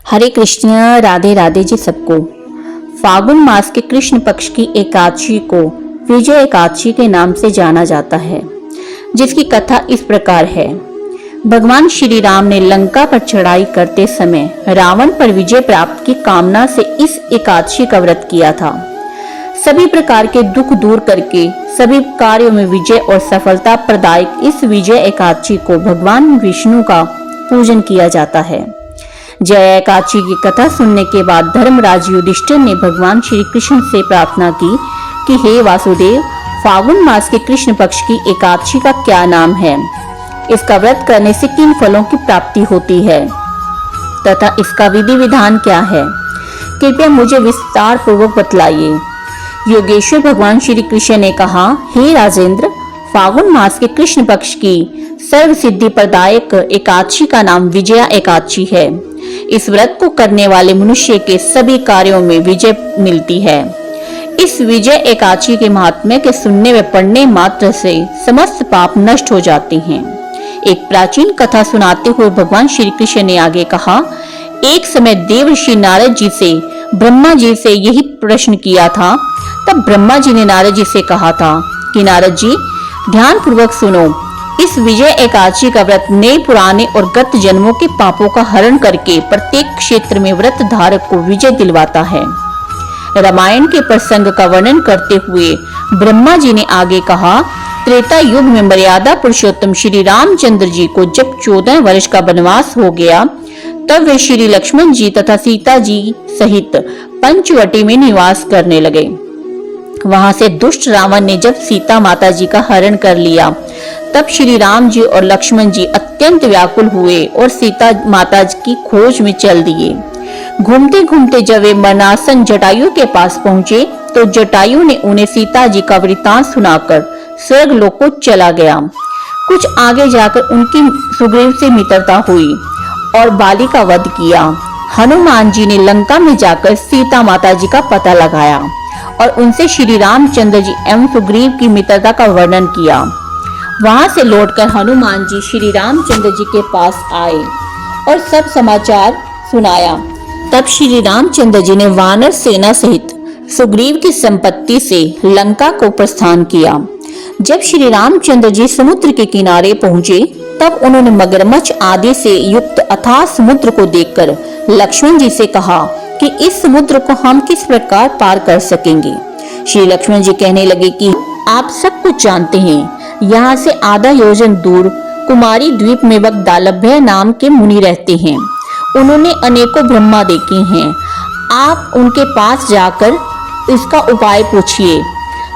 हरे कृष्ण, राधे राधे जी सबको। फागुन मास के कृष्ण पक्ष की एकादशी को विजय एकादशी के नाम से जाना जाता है, जिसकी कथा इस प्रकार है। भगवान श्री राम ने लंका पर चढ़ाई करते समय रावण पर विजय प्राप्त की कामना से इस एकादशी का व्रत किया था। सभी प्रकार के दुख दूर करके सभी कार्यों में विजय और सफलता प्रदायक इस विजय एकादशी को भगवान विष्णु का पूजन किया जाता है। जय एकादशी की कथा सुनने के बाद धर्मराज युधिष्ठिर ने भगवान श्री कृष्ण से प्रार्थना की कि हे वासुदेव, फागुन मास के कृष्ण पक्ष की एकादशी का क्या नाम है, इसका व्रत करने से किन फलों की प्राप्ति होती है तथा इसका विधि विधान क्या है, कृपया मुझे विस्तार पूर्वक बतलाइए। योगेश्वर भगवान श्री कृष्ण ने कहा, हे राजेंद्र, फागुन मास के कृष्ण पक्ष की सर्व सिद्धि प्रदायक एकादशी का नाम विजया एकादशी है। इस व्रत को करने वाले मनुष्य के सभी कार्यों में विजय मिलती है। इस विजय एकादशी के महात्म्य के सुनने व पढ़ने मात्र से समस्त पाप नष्ट हो जाते हैं। एक प्राचीन कथा सुनाते हुए भगवान श्री कृष्ण ने आगे कहा, एक समय देवर्षि नारद जी से ब्रह्मा जी से यही प्रश्न किया था। तब ब्रह्मा जी ने नारद जी से कहा था कि नारद जी, ध्यान पूर्वक सुनो। इस विजय एकादशी का व्रत नए पुराने और गत जन्मों के पापों का हरण करके प्रत्येक क्षेत्र में व्रत धारक को विजय दिलवाता है। रामायण के प्रसंग का वर्णन करते हुए ब्रह्मा जी ने आगे कहा, त्रेता युग में मर्यादा पुरुषोत्तम श्री रामचंद्र जी को जब 14 वर्ष का वनवास हो गया, तब वे श्री लक्ष्मण जी तथा सीता जी सहित पंचवटी में निवास करने लगे। वहां से दुष्ट रावण ने जब सीता माता जी का हरण कर लिया, तब श्री राम जी और लक्ष्मण जी अत्यंत व्याकुल हुए और सीता माता की खोज में चल दिए। घूमते घूमते जब वे मरणासन जटायु के पास पहुंचे, तो जटायु ने उन्हें सीता जी का वृतांत सुनाकर स्वर्ग लोक को चला गया। कुछ आगे जाकर उनकी सुग्रीव से मित्रता हुई और बाली का वध किया। हनुमान जी ने लंका में जाकर सीता माता जी का पता लगाया और उनसे श्री रामचंद्र जी एवं सुग्रीव की मित्रता का वर्णन किया। वहां से लौटकर हनुमान जी श्री रामचंद्र जी के पास आए और सब समाचार सुनाया। तब श्री रामचंद्र जी ने वानर सेना सहित सुग्रीव की संपत्ति से लंका को प्रस्थान किया। जब श्री रामचंद्र जी समुद्र के किनारे पहुंचे, तब उन्होंने मगरमच्छ आदि से युक्त अथाह समुद्र को देखकर लक्ष्मण जी से कहा कि इस समुद्र को हम किस प्रकार पार कर सकेंगे। श्री लक्ष्मण जी कहने लगे कि आप सब कुछ जानते हैं, यहाँ से आधा योजन दूर कुमारी द्वीप में वक्दालभ्य नाम के मुनि रहते हैं। उन्होंने अनेकों ब्रह्मा देखे हैं। आप उनके पास जाकर इसका उपाय पूछिए।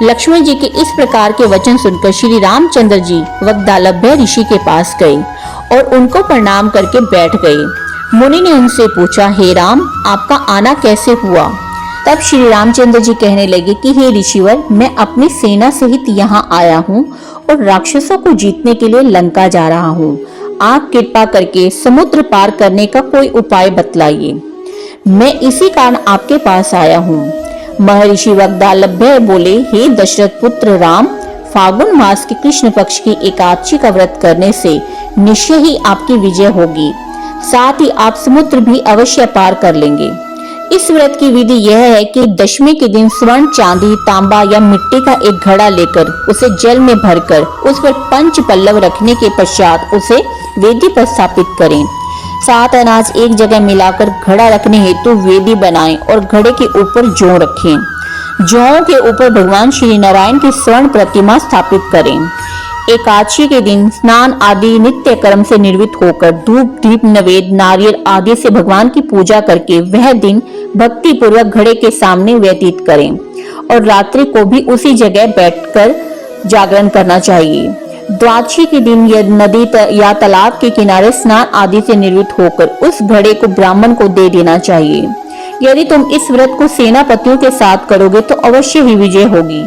लक्ष्मण जी के इस प्रकार के वचन सुनकर श्री रामचंद्र जी वक्दालभ्य ऋषि के पास गए और उनको प्रणाम करके बैठ गए। मुनि ने उनसे पूछा, हे राम, आपका आना कैसे हुआ? तब श्री रामचंद्र जी कहने लगे कि हे ऋषिवर, मैं अपनी सेना सहित यहाँ आया हूँ और राक्षसों को जीतने के लिए लंका जा रहा हूँ। आप कृपा करके समुद्र पार करने का कोई उपाय बतलाइए। मैं इसी कारण आपके पास आया हूँ। महर्षि वक्दालभ्य बोले, हे दशरथ पुत्र राम, फागुन मास के कृष्ण पक्ष की एकादशी का व्रत करने से निश्चय ही आपकी विजय होगी। साथ ही आप समुद्र भी अवश्य पार कर लेंगे। इस व्रत की विधि यह है कि दशमी के दिन स्वर्ण, चांदी, तांबा या मिट्टी का एक घड़ा लेकर उसे जल में भरकर उस पर 5 पल्लव रखने के पश्चात उसे वेदी पर स्थापित करें। 7 अनाज एक जगह मिलाकर घड़ा रखने हेतु वेदी बनाएं और घड़े के ऊपर जौ रखें। जौ के ऊपर भगवान श्री नारायण की स्वर्ण प्रतिमा स्थापित करें। एकादशी के दिन स्नान आदि नित्य कर्म से निर्वित होकर धूप, दीप, नैवेद्य, नारियल आदि से भगवान की पूजा करके वह दिन भक्ति पूर्वक घड़े के सामने व्यतीत करें और रात्रि को भी उसी जगह बैठकर जागरण करना चाहिए। द्वादशी के दिन यदि नदी या तालाब के किनारे स्नान आदि से निर्वित होकर उस घड़े को ब्राह्मण को दे देना चाहिए। यदि तुम इस व्रत को सेनापतियों के साथ करोगे तो अवश्य ही विजय होगी।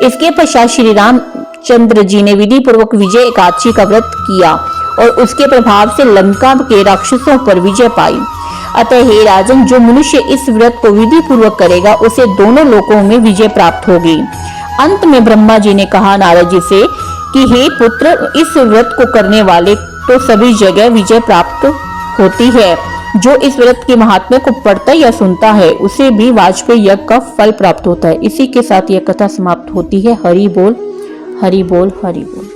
इसके पश्चात श्री रामचंद्र जी ने विधि पूर्वक विजय एकादशी का व्रत किया और उसके प्रभाव से लंका के राक्षसों पर विजय पाई। अतः हे राजन, जो मनुष्य इस व्रत को विधि पूर्वक करेगा उसे दोनों लोकों में विजय प्राप्त होगी। अंत में ब्रह्मा जी ने कहा नारद जी से कि हे पुत्र, इस व्रत को करने वाले तो सभी जगह विजय प्राप्त होती है जो इस व्रत के महात्म्य को पढ़ता या सुनता है उसे भी वाजपेयी यज्ञ का फल प्राप्त होता है। इसी के साथ यह कथा समाप्त होती है। हरि बोल, हरि बोल, हरि बोल।